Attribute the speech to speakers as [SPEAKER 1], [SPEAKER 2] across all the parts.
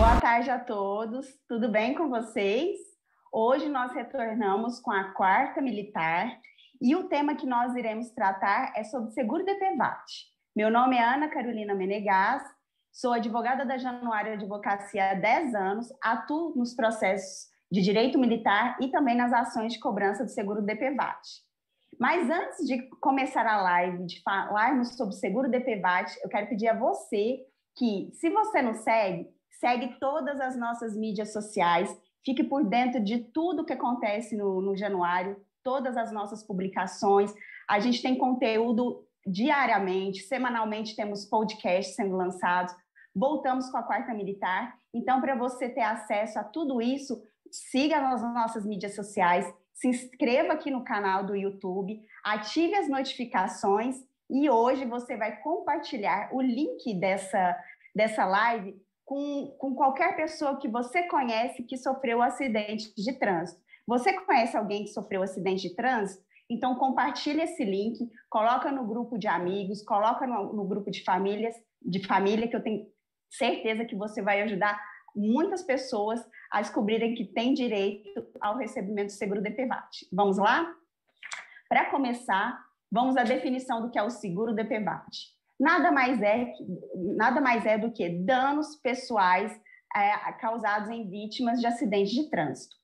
[SPEAKER 1] Boa tarde a todos, tudo bem com vocês? Hoje nós retornamos com a quarta militar e o tema que nós iremos tratar é sobre seguro DPVAT. Meu nome é Ana Carolina Menegas, sou advogada da Januário Advocacia há 10 anos, atuo nos processos de direito militar e também nas ações de cobrança do seguro DPVAT. Mas antes de começar a live, de falarmos sobre seguro DPVAT, eu quero pedir a você que, se você não segue, segue todas as nossas mídias sociais, fique por dentro de tudo que acontece no Januário, todas as nossas publicações. A gente tem conteúdo diariamente, semanalmente temos podcasts sendo lançados, voltamos com a quarta militar. Então, para você ter acesso a tudo isso, siga as nossas mídias sociais, se inscreva aqui no canal do YouTube, ative as notificações e hoje você vai compartilhar o link dessa live com qualquer pessoa que você conhece que sofreu acidente de trânsito. Você conhece alguém que sofreu acidente de trânsito? Então, compartilhe esse link, coloca no grupo de amigos, coloca no grupo de família, que eu tenho certeza que você vai ajudar muitas pessoas a descobrirem que têm direito ao recebimento do seguro DPVAT. Vamos lá? Para começar, vamos à definição do que é o seguro DPVAT. Nada mais é do que danos pessoais causados em vítimas de acidentes de trânsito.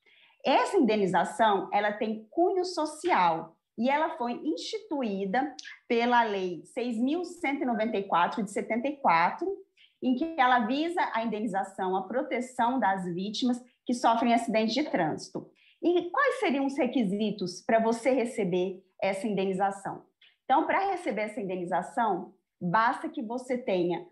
[SPEAKER 1] Essa indenização, ela tem cunho social e ela foi instituída pela Lei 6.194 de 74, em que ela visa a indenização, a proteção das vítimas que sofrem acidentes de trânsito. E quais seriam os requisitos para você receber essa indenização? Então, para receber essa indenização, basta que você tenha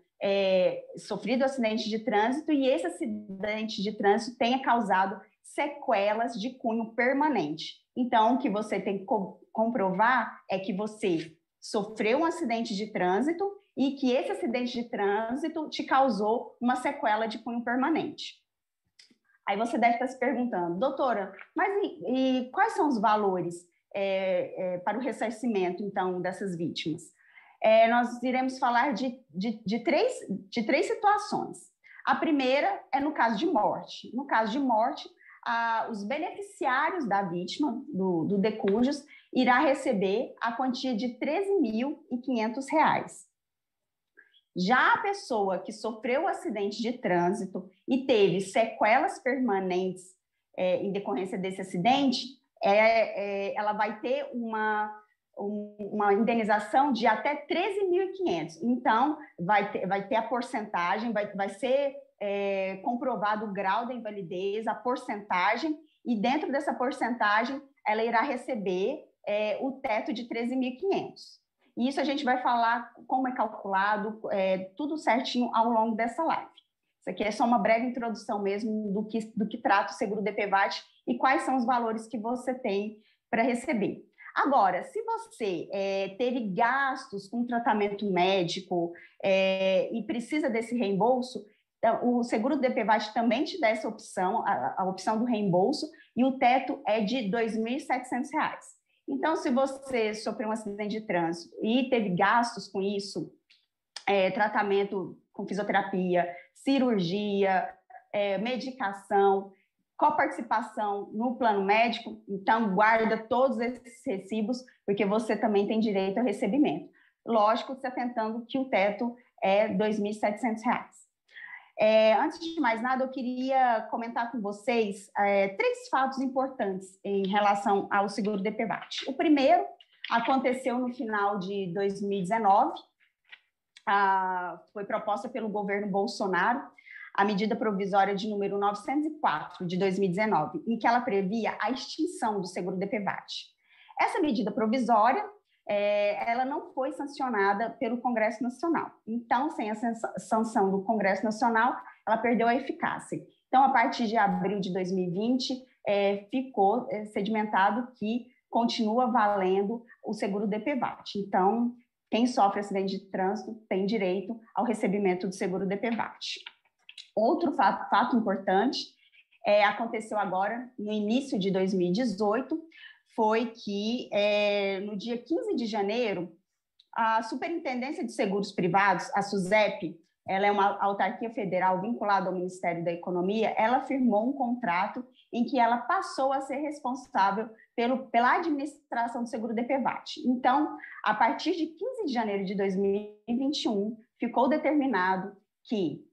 [SPEAKER 1] sofrido acidente de trânsito e esse acidente de trânsito tenha causado sequelas de cunho permanente. Então, o que você tem que comprovar é que você sofreu um acidente de trânsito e que esse acidente de trânsito te causou uma sequela de cunho permanente. Aí você deve estar se perguntando, doutora, mas e quais são os valores para o ressarcimento, então, dessas vítimas? Nós iremos falar de três situações. A primeira é no caso de morte. No caso de morte, os beneficiários da vítima, do decujus, irá receber a quantia de R$ 13.500. Já a pessoa que sofreu um acidente de trânsito e teve sequelas permanentes em decorrência desse acidente, ela vai ter uma indenização de até 13.500. Então, vai ter a porcentagem, vai ser comprovado o grau da invalidez, a porcentagem, e dentro dessa porcentagem, ela irá receber o teto de 13.500. E isso a gente vai falar como é calculado, tudo certinho ao longo dessa live. Isso aqui é só uma breve introdução mesmo do que trata o seguro DPVAT e quais são os valores que você tem para receber. Agora, se você teve gastos com tratamento médico e precisa desse reembolso, o seguro DPVAT também te dá essa opção, a opção do reembolso, e o teto é de R$ 2.700. Então, se você sofreu um acidente de trânsito e teve gastos com isso, tratamento com fisioterapia, cirurgia, medicação, coparticipação no plano médico, então guarda todos esses recibos, porque você também tem direito ao recebimento. Lógico, se atentando que o teto é R$ 2.700. Antes de mais nada, eu queria comentar com vocês 3 fatos importantes em relação ao seguro DPVAT. O primeiro aconteceu no final de 2019, foi proposta pelo governo Bolsonaro a medida provisória de número 904 de 2019, em que ela previa a extinção do seguro DPVAT. Essa medida provisória ela não foi sancionada pelo Congresso Nacional. Então, sem a sanção do Congresso Nacional, ela perdeu a eficácia. Então, a partir de abril de 2020, ficou sedimentado que continua valendo o seguro DPVAT. Então, quem sofre acidente de trânsito tem direito ao recebimento do seguro DPVAT. Outro fato importante aconteceu agora, no início de 2018, foi que, no dia 15 de janeiro, a Superintendência de Seguros Privados, a SUSEP, ela é uma autarquia federal vinculada ao Ministério da Economia, ela firmou um contrato em que ela passou a ser responsável pela administração do seguro DPVAT. Então, a partir de 15 de janeiro de 2021, ficou determinado que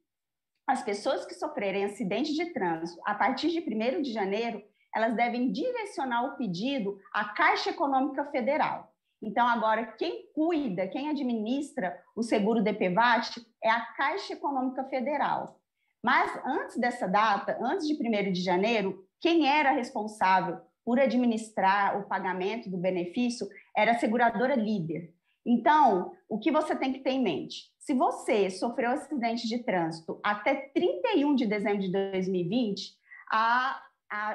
[SPEAKER 1] as pessoas que sofrerem acidente de trânsito, a partir de 1º de janeiro, elas devem direcionar o pedido à Caixa Econômica Federal. Então, agora, quem cuida, quem administra o seguro DPVAT é a Caixa Econômica Federal. Mas antes dessa data, antes de 1º de janeiro, quem era responsável por administrar o pagamento do benefício era a seguradora líder. Então, o que você tem que ter em mente? Se você sofreu acidente de trânsito até 31 de dezembro de 2020, a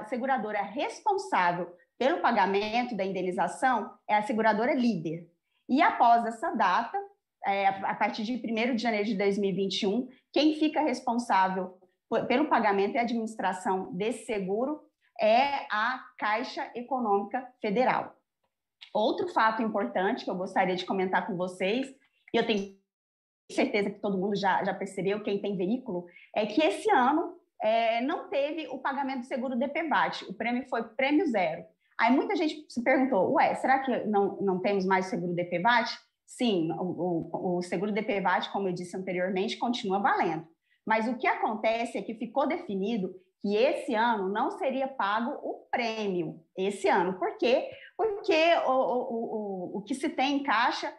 [SPEAKER 1] seguradora responsável pelo pagamento da indenização é a seguradora líder. E após essa data, a partir de 1º de janeiro de 2021, quem fica responsável pelo pagamento e administração desse seguro é a Caixa Econômica Federal. Outro fato importante que eu gostaria de comentar com vocês, e eu tenho certeza que todo mundo já percebeu, quem tem veículo, é que esse ano não teve o pagamento do seguro DPVAT, o prêmio foi prêmio zero. Aí muita gente se perguntou, será que não temos mais seguro DPVAT? Sim, o seguro DPVAT, como eu disse anteriormente, continua valendo. Mas o que acontece é que ficou definido que esse ano não seria pago o prêmio, esse ano. Por quê? Porque o que se tem em caixa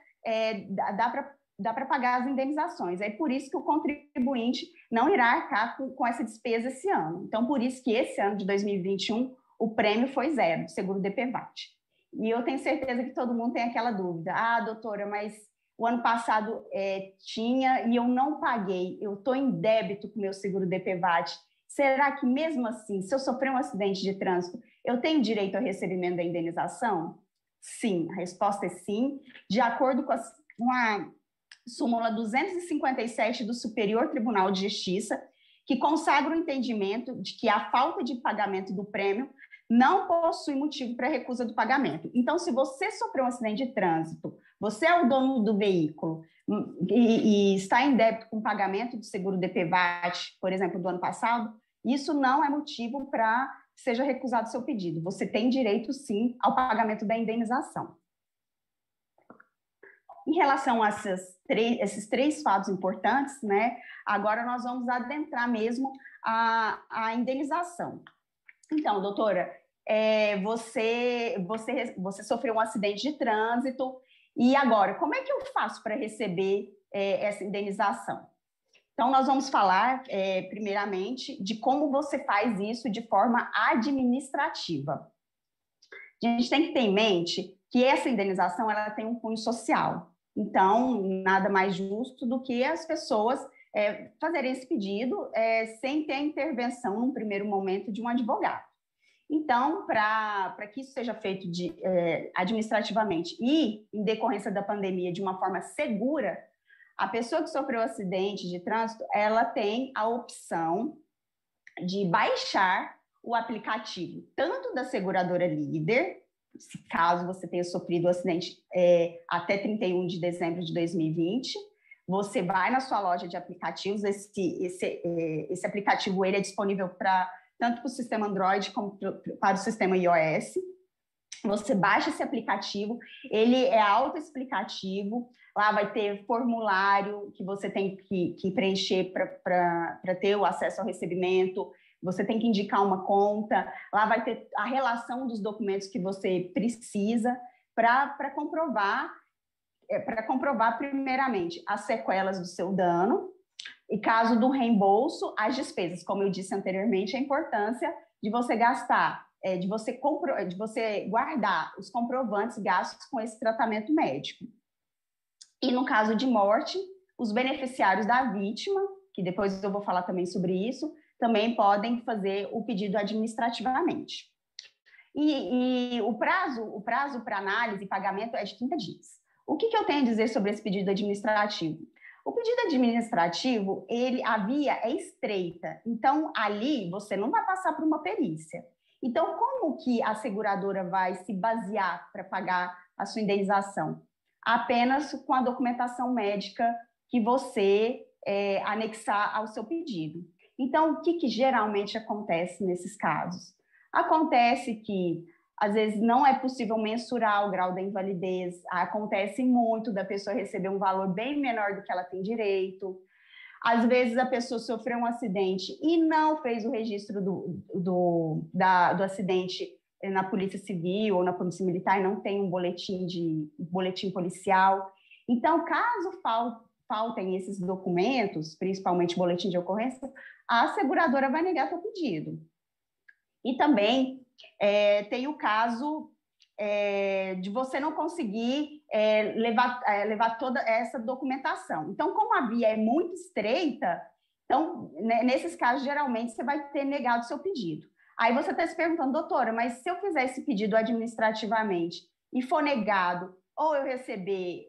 [SPEAKER 1] dá para pagar as indenizações. É por isso que o contribuinte não irá arcar com essa despesa esse ano. Então, por isso que esse ano de 2021, o prêmio foi zero, seguro DPVAT. E eu tenho certeza que todo mundo tem aquela dúvida. Doutora, mas o ano passado tinha e eu não paguei, eu estou em débito com o meu seguro DPVAT. Será que mesmo assim, se eu sofrer um acidente de trânsito, eu tenho direito ao recebimento da indenização? Sim, a resposta é sim, de acordo com a súmula 257 do Superior Tribunal de Justiça, que consagra o entendimento de que a falta de pagamento do prêmio não possui motivo para recusa do pagamento. Então, se você sofreu um acidente de trânsito, você é o dono do veículo e está em débito com o pagamento do seguro DPVAT, por exemplo, do ano passado, isso não é motivo para que seja recusado o seu pedido. Você tem direito, sim, ao pagamento da indenização. Em relação a esses três fatos importantes, né, agora nós vamos adentrar mesmo a indenização. Então, doutora, você sofreu um acidente de trânsito e agora, como é que eu faço para receber essa indenização? Então, nós vamos falar, primeiramente, de como você faz isso de forma administrativa. A gente tem que ter em mente que essa indenização ela tem um cunho social. Então, nada mais justo do que as pessoas fazerem esse pedido sem ter a intervenção, num primeiro momento, de um advogado. Então, para que isso seja feito administrativamente e, em decorrência da pandemia, de uma forma segura, a pessoa que sofreu um acidente de trânsito, ela tem a opção de baixar o aplicativo, tanto da seguradora líder, caso você tenha sofrido o acidente até 31 de dezembro de 2020, você vai na sua loja de aplicativos, esse aplicativo ele é disponível tanto para o sistema Android como para o sistema iOS. Você baixa esse aplicativo, ele é autoexplicativo, lá vai ter formulário que você tem que preencher para ter o acesso ao recebimento, você tem que indicar uma conta, lá vai ter a relação dos documentos que você precisa para comprovar primeiramente as sequelas do seu dano e caso do reembolso, as despesas. Como eu disse anteriormente, a importância de você gastar, de você guardar os comprovantes gastos com esse tratamento médico. E no caso de morte, os beneficiários da vítima, que depois eu vou falar também sobre isso, também podem fazer o pedido administrativamente. E o prazo para análise e pagamento é de 30 dias. O que eu tenho a dizer sobre esse pedido administrativo? O pedido administrativo, a via é estreita, então ali você não vai passar por uma perícia. Então, como que a seguradora vai se basear para pagar a sua indenização? Apenas com a documentação médica que você anexar ao seu pedido. Então, o que geralmente acontece nesses casos? Acontece que, às vezes, não é possível mensurar o grau da invalidez, acontece muito da pessoa receber um valor bem menor do que ela tem direito. Às vezes, a pessoa sofreu um acidente e não fez o registro do acidente na Polícia Civil ou na Polícia Militar, e não tem um boletim policial. Então, caso faltem esses documentos, principalmente boletim de ocorrência, a seguradora vai negar seu pedido. E também tem o caso de você não conseguir levar toda essa documentação. Então, como a via é muito estreita, então, nesses casos, geralmente, você vai ter negado seu pedido. Aí você está se perguntando, doutora, mas se eu fizer esse pedido administrativamente e for negado, ou eu receber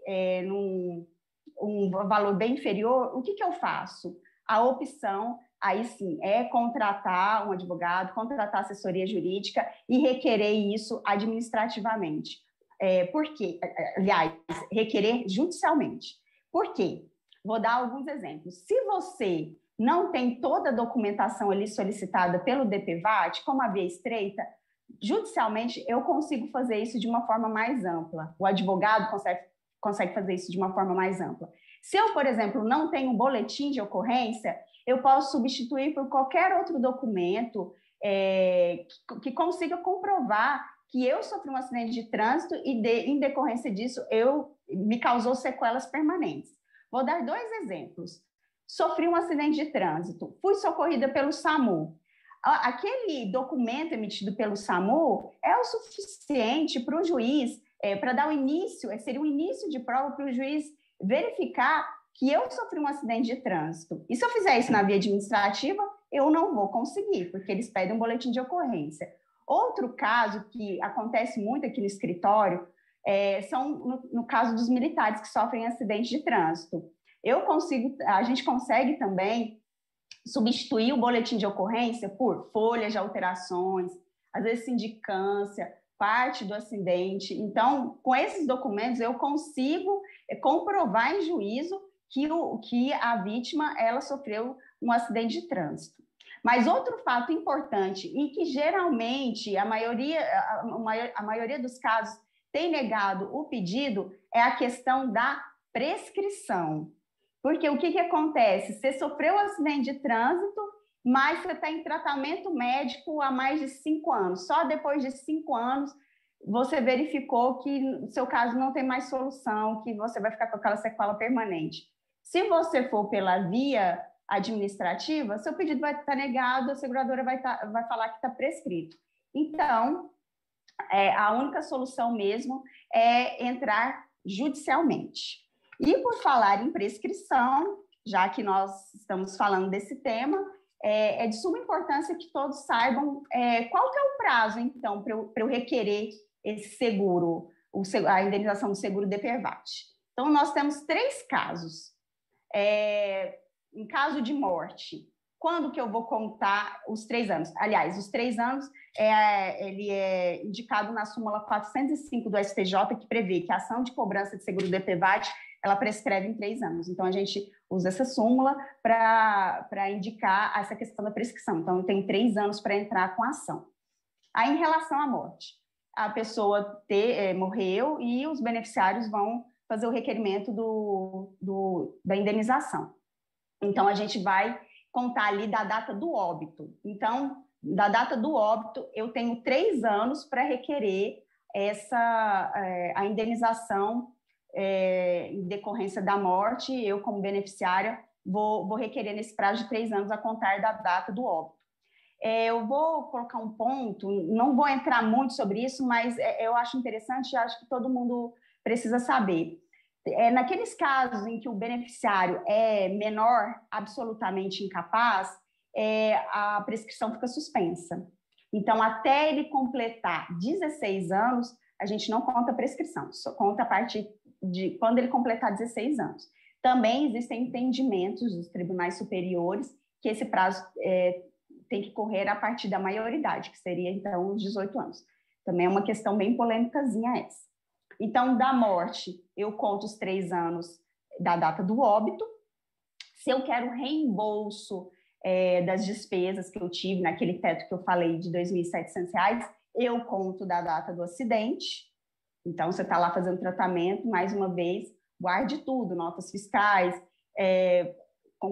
[SPEAKER 1] um valor bem inferior, o que eu faço? A opção, aí sim, é contratar um advogado, contratar assessoria jurídica e requerer isso administrativamente. Por quê? Aliás, requerer judicialmente. Por quê? Vou dar alguns exemplos. Se você não tem toda a documentação ali solicitada pelo DPVAT, como a via estreita, judicialmente eu consigo fazer isso de uma forma mais ampla. O advogado consegue fazer isso de uma forma mais ampla. Se eu, por exemplo, não tenho um boletim de ocorrência, eu posso substituir por qualquer outro documento que consiga comprovar que eu sofri um acidente de trânsito e, em decorrência disso, me causou sequelas permanentes. Vou dar 2 exemplos. Sofri um acidente de trânsito, fui socorrida pelo SAMU. Aquele documento emitido pelo SAMU é o suficiente para o juiz, para dar o início, seria um início de prova para o juiz verificar que eu sofri um acidente de trânsito. E se eu fizer isso na via administrativa, eu não vou conseguir, porque eles pedem um boletim de ocorrência. Outro caso que acontece muito aqui no escritório são no caso dos militares que sofrem acidente de trânsito. A gente consegue também substituir o boletim de ocorrência por folhas de alterações, às vezes sindicância, parte do acidente. Então, com esses documentos, eu consigo comprovar em juízo que a vítima ela sofreu um acidente de trânsito. Mas outro fato importante, e que geralmente a maioria dos casos tem negado o pedido, é a questão da prescrição. Porque o que acontece? Você sofreu um acidente de trânsito, mas você está em tratamento médico há mais de 5 anos. Só depois de 5 anos você verificou que o seu caso não tem mais solução, que você vai ficar com aquela sequela permanente. Se você for pela via administrativa, seu pedido vai estar negado, a seguradora vai falar que está prescrito. Então, a única solução mesmo é entrar judicialmente. E por falar em prescrição, já que nós estamos falando desse tema, é de suma importância que todos saibam qual que é o prazo, então, para eu requerer esse seguro, a indenização do seguro DPVAT. Então, nós temos 3 casos. Em caso de morte, quando que eu vou contar os 3 anos? Aliás, os 3 anos, ele é indicado na súmula 405 do STJ, que prevê que a ação de cobrança de seguro DPVAT ela prescreve em 3 anos. Então, a gente usa essa súmula para indicar essa questão da prescrição. Então, tem 3 anos para entrar com a ação. Aí, em relação à morte, a pessoa morreu e os beneficiários vão fazer o requerimento da indenização. Então, a gente vai contar ali da data do óbito. Então, da data do óbito, eu tenho 3 anos para requerer a indenização em decorrência da morte. Eu, como beneficiária, vou requerer nesse prazo de 3 anos a contar da data do óbito. Eu vou colocar um ponto, não vou entrar muito sobre isso, mas eu acho interessante e acho que todo mundo precisa saber. Naqueles casos em que o beneficiário é menor, absolutamente incapaz, a prescrição fica suspensa. Então, até ele completar 16 anos, a gente não conta a prescrição, só conta a partir de quando ele completar 16 anos. Também existem entendimentos dos tribunais superiores que esse prazo tem que correr a partir da maioridade, que seria, então, os 18 anos. Também é uma questão bem polêmicazinha essa. Então, da morte, eu conto os 3 anos da data do óbito. Se eu quero reembolso das despesas que eu tive naquele teto que eu falei de R$ 2.700, eu conto da data do acidente. Então, você está lá fazendo tratamento, mais uma vez, guarde tudo, notas fiscais,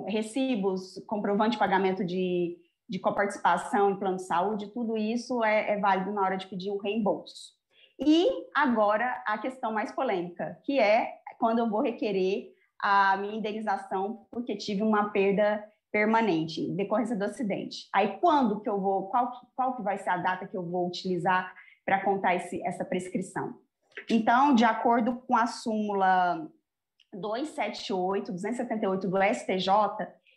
[SPEAKER 1] recibos, comprovante de pagamento de coparticipação em plano de saúde, tudo isso é válido na hora de pedir o reembolso. E agora a questão mais polêmica, que é quando eu vou requerer a minha indenização porque tive uma perda permanente em decorrência do acidente. Aí quando que eu vou, qual que vai ser a data que eu vou utilizar para contar essa prescrição? Então, de acordo com a súmula 278 do STJ,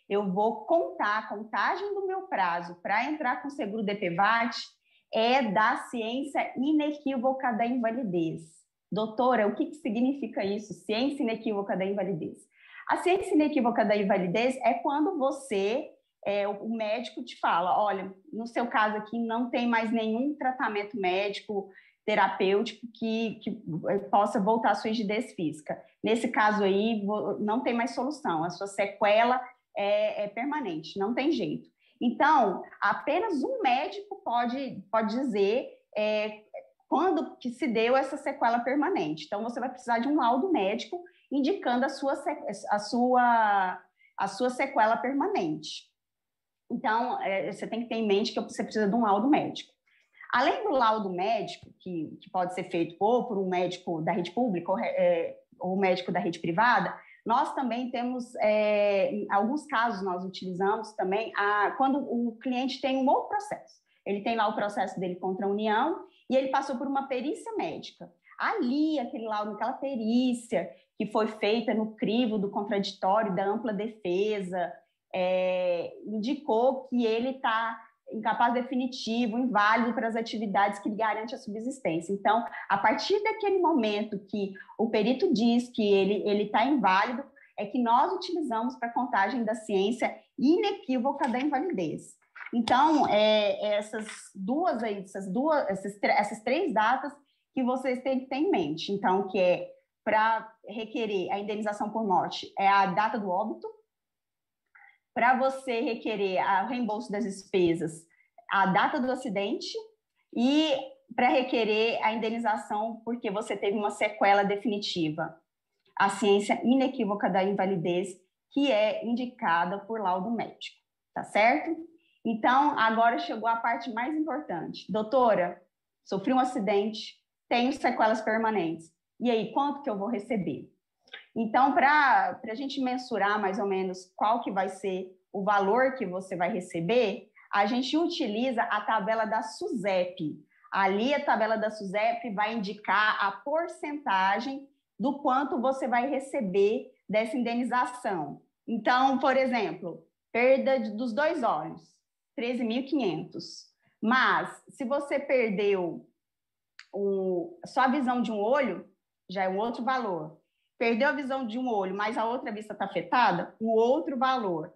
[SPEAKER 1] eu vou contar a contagem do meu prazo para entrar com o seguro DPVAT da ciência inequívoca da invalidez. Doutora, o que significa isso? Ciência inequívoca da invalidez. A ciência inequívoca da invalidez é quando você, o médico te fala, olha, no seu caso aqui não tem mais nenhum tratamento médico, terapêutico que possa voltar à sua rigidez física. Nesse caso aí, não tem mais solução, a sua sequela é permanente, não tem jeito. Então, apenas um médico pode dizer quando que se deu essa sequela permanente. Então, você vai precisar de um laudo médico indicando a sua sequela permanente. Então, você tem que ter em mente que você precisa de um laudo médico. Além do laudo médico, que pode ser feito ou por um médico da rede pública ou um médico da rede privada, nós também temos, em alguns casos nós utilizamos também, quando o cliente tem um outro processo. Ele tem lá o processo dele contra a União e ele passou por uma perícia médica. Ali, aquele laudo, aquela perícia que foi feita no crivo do contraditório, da ampla defesa, indicou que ele está incapaz definitivo, inválido para as atividades que lhe garante a subsistência. Então, a partir daquele momento que o perito diz que ele está inválido, é que nós utilizamos para a contagem da ciência inequívoca da invalidez. Então, essas três datas que vocês têm que ter em mente. Então, que é para requerer a indenização por morte, é a data do óbito. Para você requerer o reembolso das despesas, a data do acidente, e para requerer a indenização porque você teve uma sequela definitiva, a ciência inequívoca da invalidez, que é indicada por laudo médico, tá certo? Então, agora chegou a parte mais importante. Doutora, sofri um acidente, tenho sequelas permanentes. E aí, quanto que eu vou receber? Então, para a gente mensurar mais ou menos qual que vai ser o valor que você vai receber, a gente utiliza a tabela da SUSEP. Ali, a tabela da SUSEP vai indicar a porcentagem do quanto você vai receber dessa indenização. Então, por exemplo, perda dos 2 olhos, 13.500. Mas, se você perdeu só a visão de um olho, já é um outro valor. Perdeu a visão de um olho, mas a outra vista está afetada, um outro valor.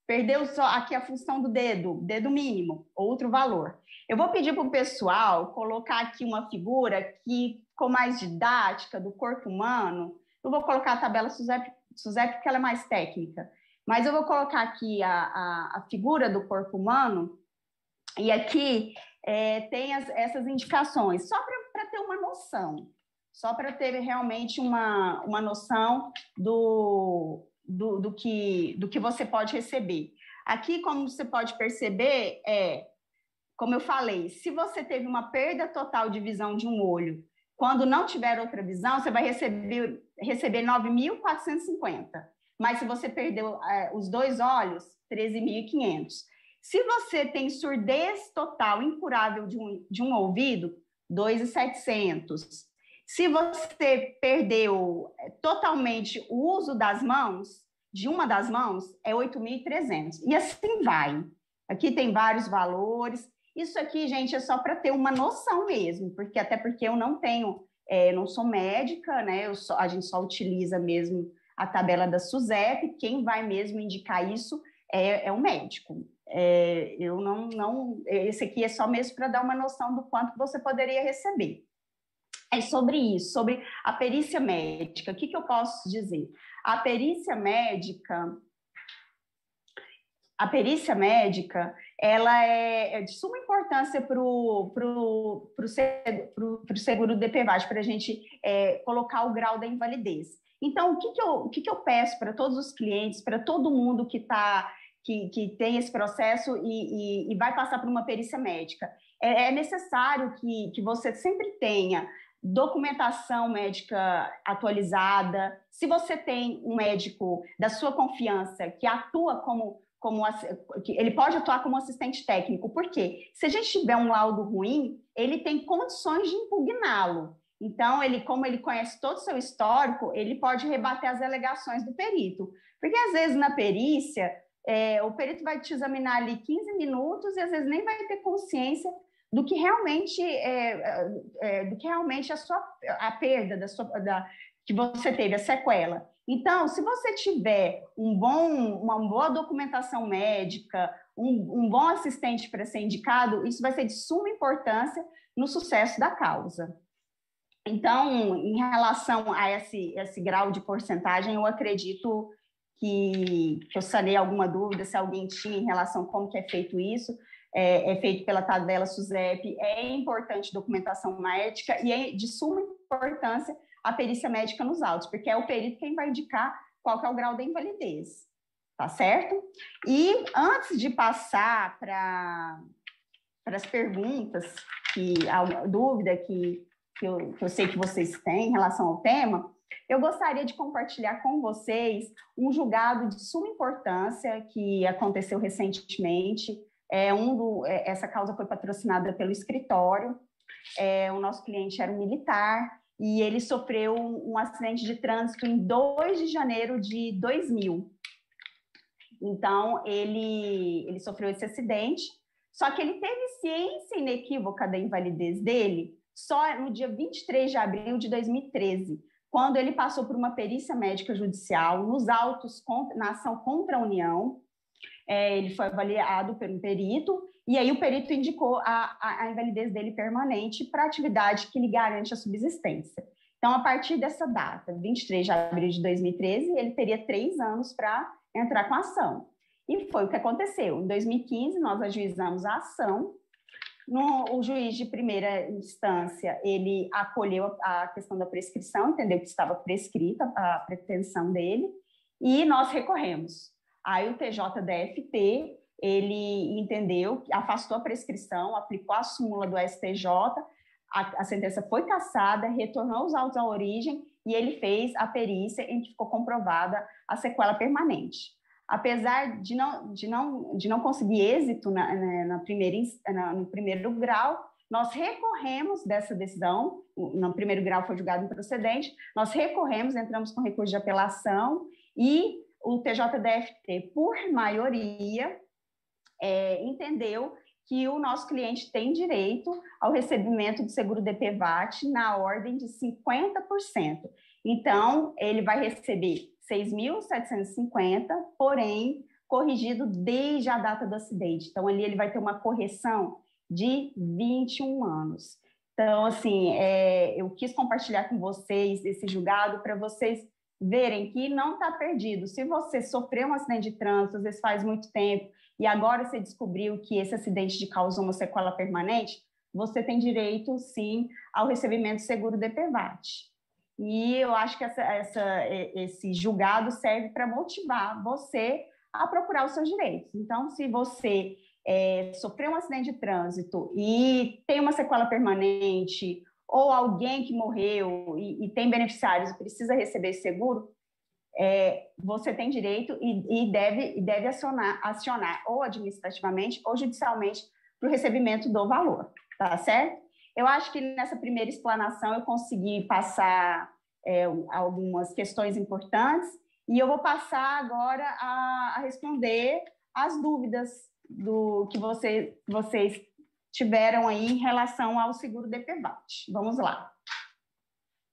[SPEAKER 1] Perdeu só aqui a função do dedo mínimo, outro valor. Eu vou pedir para o pessoal colocar aqui uma figura que ficou mais didática do corpo humano. Eu vou colocar a tabela SUSEP porque ela é mais técnica, mas eu vou colocar aqui a figura do corpo humano e aqui tem essas indicações, só para ter uma noção. Só para ter realmente uma noção do que você pode receber. Aqui, como você pode perceber, como eu falei, se você teve uma perda total de visão de um olho, quando não tiver outra visão, você vai receber 9.450. Mas se você perdeu os 2 olhos, 13.500. Se você tem surdez total incurável de um ouvido, 2.700. Se você perdeu totalmente o uso das mãos, de uma das mãos, é 8.300. E assim vai. Aqui tem vários valores. Isso aqui, gente, é só para ter uma noção mesmo, até porque eu não tenho, não sou médica, né? A gente só utiliza mesmo a tabela da SUSEP. Quem vai mesmo indicar isso é o médico. Esse aqui é só mesmo para dar uma noção do quanto você poderia receber. É sobre isso, sobre a perícia médica. O que eu posso dizer? A perícia médica, a perícia médica, ela é de suma importância para o seguro DPVAT, para a gente colocar o grau da invalidez. Então, o que eu peço para todos os clientes, para todo mundo que tem esse processo e vai passar por uma perícia médica? É necessário que você sempre tenha documentação médica atualizada. Se você tem um médico da sua confiança que atua ele pode atuar como assistente técnico, porque se a gente tiver um laudo ruim, ele tem condições de impugná-lo. Então, como ele conhece todo o seu histórico, ele pode rebater as alegações do perito. Porque, às vezes, na perícia, o perito vai te examinar ali 15 minutos e, às vezes, nem vai ter consciência do que realmente a perda que você teve, a sequela. Então, se você tiver uma boa documentação médica, um bom assistente para ser indicado, isso vai ser de suma importância no sucesso da causa. Então, em relação a esse grau de porcentagem, eu acredito que eu sanei alguma dúvida, se alguém tinha em relação a como que é feito isso. É feito pela tabela SUSEP, é importante documentação médica e é de suma importância a perícia médica nos autos, porque é o perito quem vai indicar qual que é o grau da invalidez, tá certo? E antes de passar para as perguntas, a dúvida que eu sei que vocês têm em relação ao tema, eu gostaria de compartilhar com vocês um julgado de suma importância que aconteceu recentemente. Essa causa foi patrocinada pelo escritório. O nosso cliente era um militar e ele sofreu um acidente de trânsito em 2 de janeiro de 2000. Então, ele sofreu esse acidente, só que ele teve ciência inequívoca da invalidez dele só no dia 23 de abril de 2013, quando ele passou por uma perícia médica judicial nos autos na ação contra a União. Ele foi avaliado por um perito, e aí o perito indicou a invalidez dele permanente para a atividade que lhe garante a subsistência. Então, a partir dessa data, 23 de abril de 2013, ele teria 3 anos para entrar com a ação. E foi o que aconteceu. Em 2015, nós ajuizamos a ação. O juiz de primeira instância, ele acolheu a questão da prescrição, entendeu que estava prescrita a pretensão dele, e nós recorremos. Aí o TJDFT, ele entendeu, afastou a prescrição, aplicou a súmula do STJ, a sentença foi cassada, retornou os autos à origem e ele fez a perícia em que ficou comprovada a sequela permanente. Apesar de não conseguir êxito no primeiro grau, nós recorremos dessa decisão. No primeiro grau foi julgado improcedente, nós recorremos, entramos com recurso de apelação e o TJDFT, por maioria, entendeu que o nosso cliente tem direito ao recebimento do seguro DPVAT na ordem de 50%. Então, ele vai receber 6.750, porém, corrigido desde a data do acidente. Então, ali ele vai ter uma correção de 21 anos. Então, assim, eu quis compartilhar com vocês esse julgado para vocês verem que não está perdido. Se você sofreu um acidente de trânsito, às vezes faz muito tempo, e agora você descobriu que esse acidente te causou uma sequela permanente, você tem direito, sim, ao recebimento do seguro DPVAT. E eu acho que esse julgado serve para motivar você a procurar os seus direitos. Então, se você sofreu um acidente de trânsito e tem uma sequela permanente, ou alguém que morreu e tem beneficiários e precisa receber esse seguro, você tem direito e deve acionar ou administrativamente ou judicialmente para o recebimento do valor, tá certo? Eu acho que nessa primeira explanação eu consegui passar algumas questões importantes e eu vou passar agora a responder as dúvidas que vocês tiveram aí em relação ao seguro DPVAT. Vamos lá.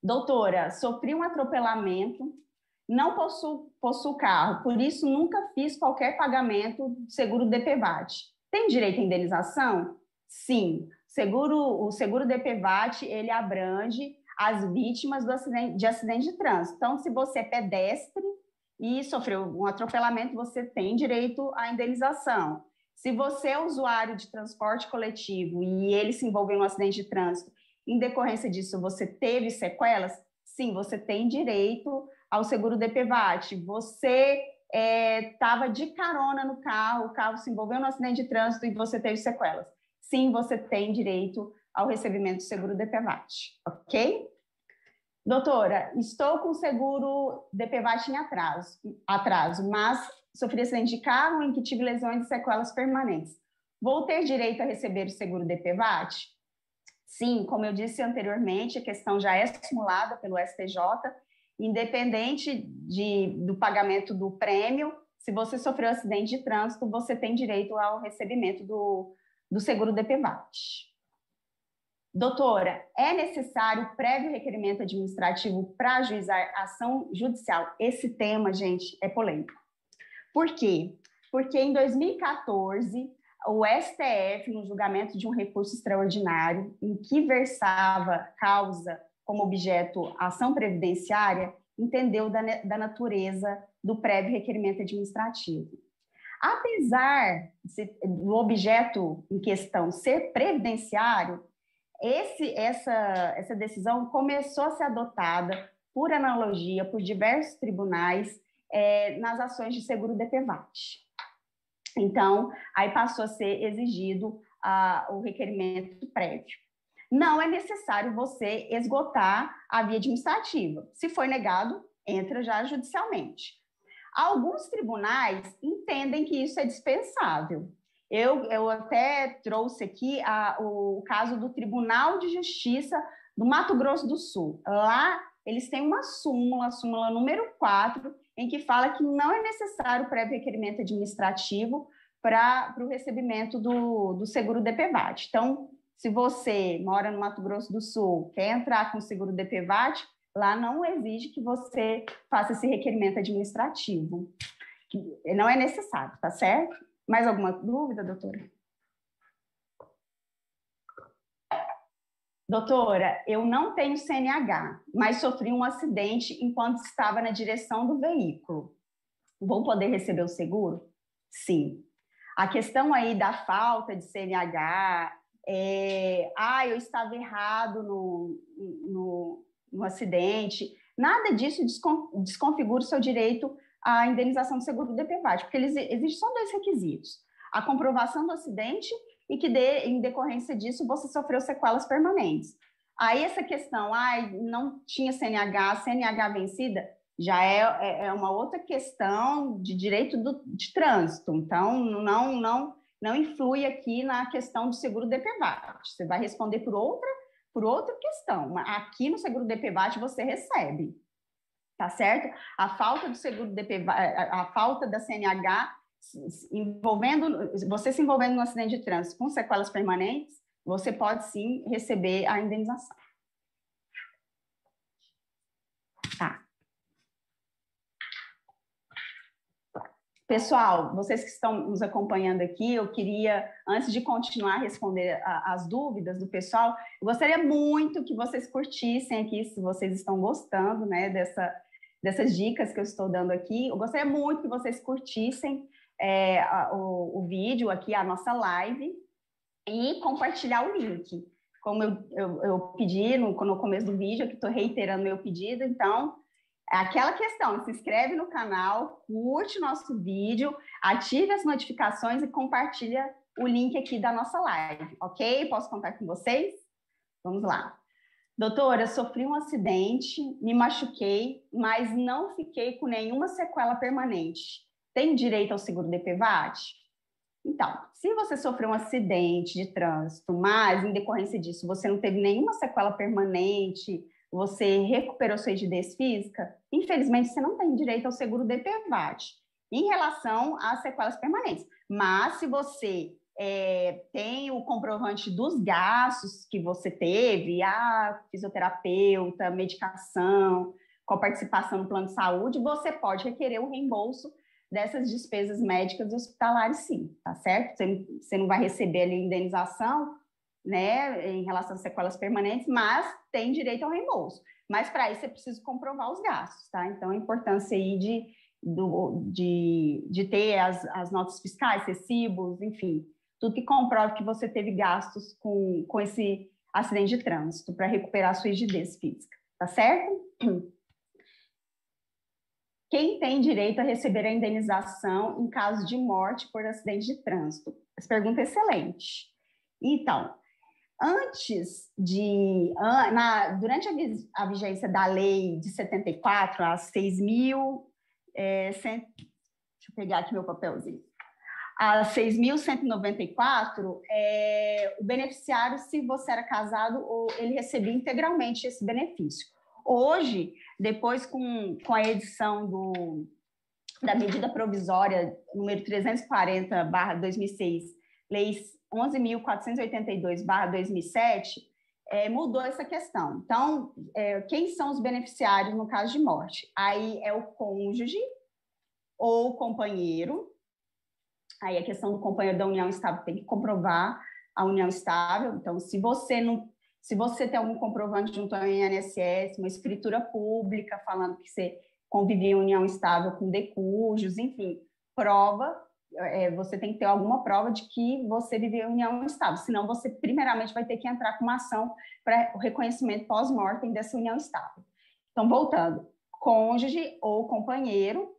[SPEAKER 1] Doutora, sofri um atropelamento, não possuo carro, por isso nunca fiz qualquer pagamento de seguro DPVAT. Tem direito à indenização? Sim. O seguro DPVAT, ele abrange as vítimas de acidente de trânsito. Então, se você é pedestre e sofreu um atropelamento, você tem direito à indenização. Se você é usuário de transporte coletivo e ele se envolveu em um acidente de trânsito, em decorrência disso você teve sequelas, sim, você tem direito ao seguro DPVAT. Você estava de carona no carro, o carro se envolveu no acidente de trânsito e você teve sequelas. Sim, você tem direito ao recebimento do seguro DPVAT, ok? Doutora, estou com o seguro DPVAT em atraso, mas sofri acidente de carro em que tive lesões e sequelas permanentes. Vou ter direito a receber o seguro DPVAT? Sim, como eu disse anteriormente, a questão já é simulada pelo STJ, independente do pagamento do prêmio, se você sofreu acidente de trânsito, você tem direito ao recebimento do seguro DPVAT. Doutora, é necessário prévio requerimento administrativo para ajuizar ação judicial? Esse tema, gente, é polêmico. Por quê? Porque em 2014, o STF, no julgamento de um recurso extraordinário, em que versava causa como objeto ação previdenciária, entendeu da natureza do prévio requerimento administrativo. Apesar do objeto em questão ser previdenciário, essa decisão começou a ser adotada por analogia por diversos tribunais nas ações de seguro DPVAT. Então, aí passou a ser exigido o requerimento prévio. Não é necessário você esgotar a via administrativa. Se foi negado, entra já judicialmente. Alguns tribunais entendem que isso é dispensável. Eu até trouxe aqui o caso do Tribunal de Justiça do Mato Grosso do Sul. Lá, eles têm uma súmula, a súmula número 4, em que fala que não é necessário prévio requerimento administrativo para o recebimento do seguro DPVAT. Então, se você mora no Mato Grosso do Sul, quer entrar com o seguro DPVAT, lá não exige que você faça esse requerimento administrativo. Não é necessário, tá certo? Mais alguma dúvida, doutora? Doutora, eu não tenho CNH, mas sofri um acidente enquanto estava na direção do veículo. Vou poder receber o seguro? Sim. A questão aí da falta de CNH, eu estava errado no acidente, nada disso desconfigura o seu direito à indenização do seguro do DPVAT, porque existem só dois requisitos: a comprovação do acidente e que, em decorrência disso, você sofreu sequelas permanentes. Aí essa questão, não tinha CNH vencida, já é uma outra questão de direito de trânsito. Então, não influi aqui na questão do seguro DPVAT. Você vai responder por outra questão. Aqui no seguro DPVAT você recebe, tá certo? A falta do seguro DPVAT, a falta da CNH, você se envolvendo no acidente de trânsito com sequelas permanentes, você pode sim receber a indenização. Tá. Pessoal, vocês que estão nos acompanhando aqui, eu queria, antes de continuar a responder as dúvidas do pessoal, eu gostaria muito que vocês curtissem aqui, se vocês estão gostando, né, dessas dicas que eu estou dando aqui. Eu gostaria muito que vocês curtissem o vídeo aqui, a nossa live, e compartilhar o link. Como eu pedi no começo do vídeo, aqui estou reiterando meu pedido, então, aquela questão, se inscreve no canal, curte nosso vídeo, ative as notificações e compartilha o link aqui da nossa live, ok? Posso contar com vocês? Vamos lá. Doutora, sofri um acidente, me machuquei, mas não fiquei com nenhuma sequela permanente. Tem direito ao seguro DPVAT? Então, se você sofreu um acidente de trânsito, mas em decorrência disso você não teve nenhuma sequela permanente, você recuperou sua rigidez física, infelizmente você não tem direito ao seguro DPVAT em relação às sequelas permanentes. Mas se você tem o comprovante dos gastos que você teve, fisioterapeuta, medicação, com participação no plano de saúde, você pode requerer o reembolso dessas despesas médicas e hospitalares, sim, tá certo? Você não vai receber ali indenização, né, em relação às sequelas permanentes, mas tem direito ao reembolso. Mas para isso você precisa comprovar os gastos, tá? Então, a importância aí de ter as notas fiscais, recibos, enfim, tudo que comprove que você teve gastos com esse acidente de trânsito para recuperar a sua rigidez física, tá certo? Quem tem direito a receber a indenização em caso de morte por acidente de trânsito? Essa pergunta é excelente. Então, durante a vigência da lei de 74, as 6.100, deixa eu pegar aqui meu papelzinho, a 6.194, o beneficiário, se você era casado, ele recebia integralmente esse benefício. Hoje, depois com a edição da medida provisória número 340/2006, leis 11.482/2007, mudou essa questão. Então, quem são os beneficiários no caso de morte? Aí é o cônjuge ou o companheiro. Aí a questão do companheiro da união estável tem que comprovar a união estável. Então, se você tem algum comprovante junto ao INSS, uma escritura pública falando que você convivia em união estável com decujos, enfim, você tem que ter alguma prova de que você vivia em união estável, senão você primeiramente vai ter que entrar com uma ação para o reconhecimento pós-mortem dessa união estável. Então, voltando, cônjuge ou companheiro,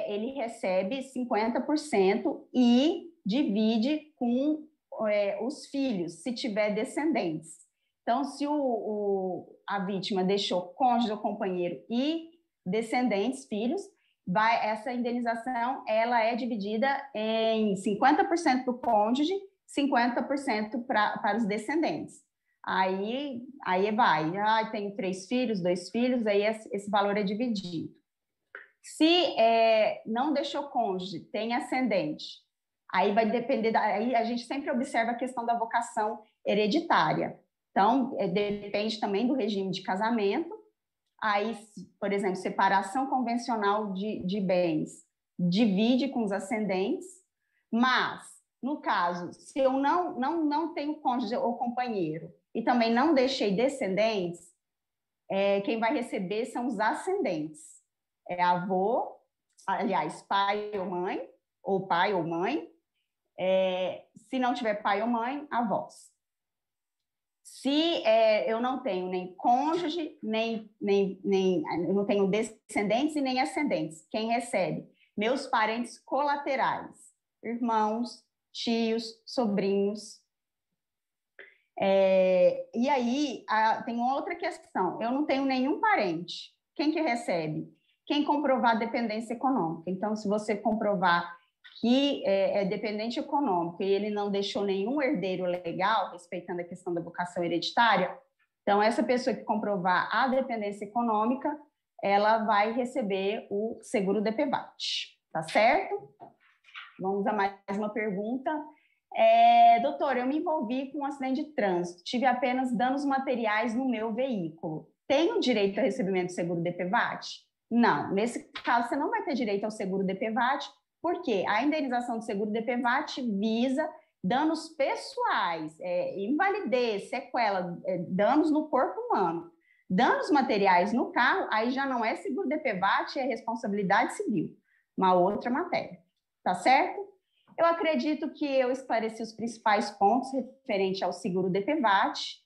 [SPEAKER 1] ele recebe 50% e divide com os filhos, se tiver descendentes. Então, se a vítima deixou cônjuge ou companheiro e descendentes, filhos, essa indenização ela é dividida em 50% para o cônjuge, 50% para os descendentes. Aí vai, tenho 3 filhos, 2 filhos, aí esse valor é dividido. Se não deixou cônjuge, tem ascendente, aí vai depender, aí a gente sempre observa a questão da vocação hereditária. Então, depende também do regime de casamento. Aí, por exemplo, separação convencional de bens, divide com os ascendentes, mas, no caso, se eu não tenho cônjuge ou companheiro e também não deixei descendentes, quem vai receber são os ascendentes. Avô, aliás, pai ou mãe, se não tiver pai ou mãe, avós. Se eu não tenho nem cônjuge, eu não tenho descendentes e nem ascendentes, quem recebe? Meus parentes colaterais, irmãos, tios, sobrinhos. E aí, tem outra questão, eu não tenho nenhum parente, quem que recebe? Quem comprovar dependência econômica. Então, se você comprovar que é dependente econômico e ele não deixou nenhum herdeiro legal, respeitando a questão da vocação hereditária, então essa pessoa que comprovar a dependência econômica, ela vai receber o seguro DPVAT, tá certo? Vamos a mais uma pergunta. Doutor, eu me envolvi com um acidente de trânsito, tive apenas danos materiais no meu veículo. Tenho direito a recebimento do seguro DPVAT? Não, nesse caso você não vai ter direito ao seguro DPVAT, porque a indenização do seguro DPVAT visa danos pessoais, invalidez, sequela, danos no corpo humano. Danos materiais no carro, aí já não é seguro DPVAT, é responsabilidade civil, uma outra matéria, tá certo? Eu acredito que eu esclareci os principais pontos referentes ao seguro DPVAT,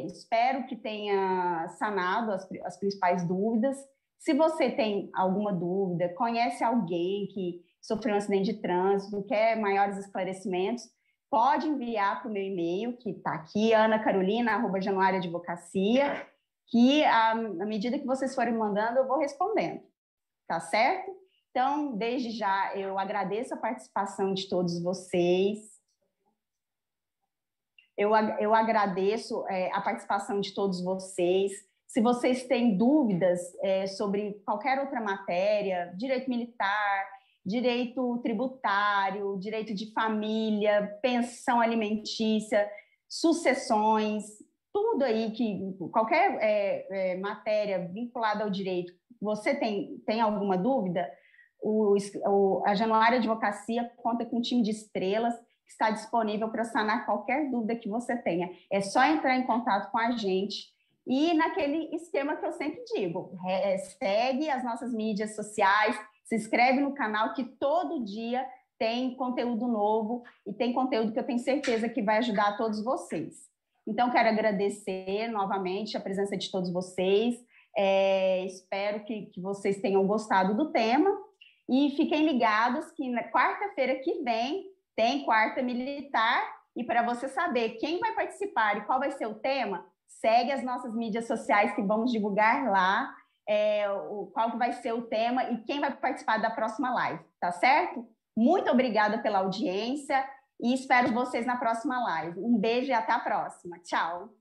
[SPEAKER 1] espero que tenha sanado as principais dúvidas. Se você tem alguma dúvida, conhece alguém que sofreu um acidente de trânsito, quer maiores esclarecimentos, pode enviar para o meu e-mail, que está aqui, anacarolina@januariadvocacia, que à medida que vocês forem mandando, eu vou respondendo, tá certo? Então, desde já, eu agradeço a participação de todos vocês. Eu agradeço a participação de todos vocês. Se vocês têm dúvidas sobre qualquer outra matéria, direito militar, direito tributário, direito de família, pensão alimentícia, sucessões, tudo aí qualquer matéria vinculada ao direito, você tem alguma dúvida? A Januária Advocacia conta com um time de estrelas que está disponível para sanar qualquer dúvida que você tenha. É só entrar em contato com a gente, E naquele esquema que eu sempre digo, segue as nossas mídias sociais, se inscreve no canal que todo dia tem conteúdo novo e tem conteúdo que eu tenho certeza que vai ajudar a todos vocês. Então, quero agradecer novamente a presença de todos vocês, espero que vocês tenham gostado do tema e fiquem ligados que na quarta-feira que vem tem Quarta Militar e para você saber quem vai participar e qual vai ser o tema, segue as nossas mídias sociais que vamos divulgar lá qual que vai ser o tema e quem vai participar da próxima live, tá certo? Muito obrigada pela audiência e espero vocês na próxima live. Um beijo e até a próxima. Tchau.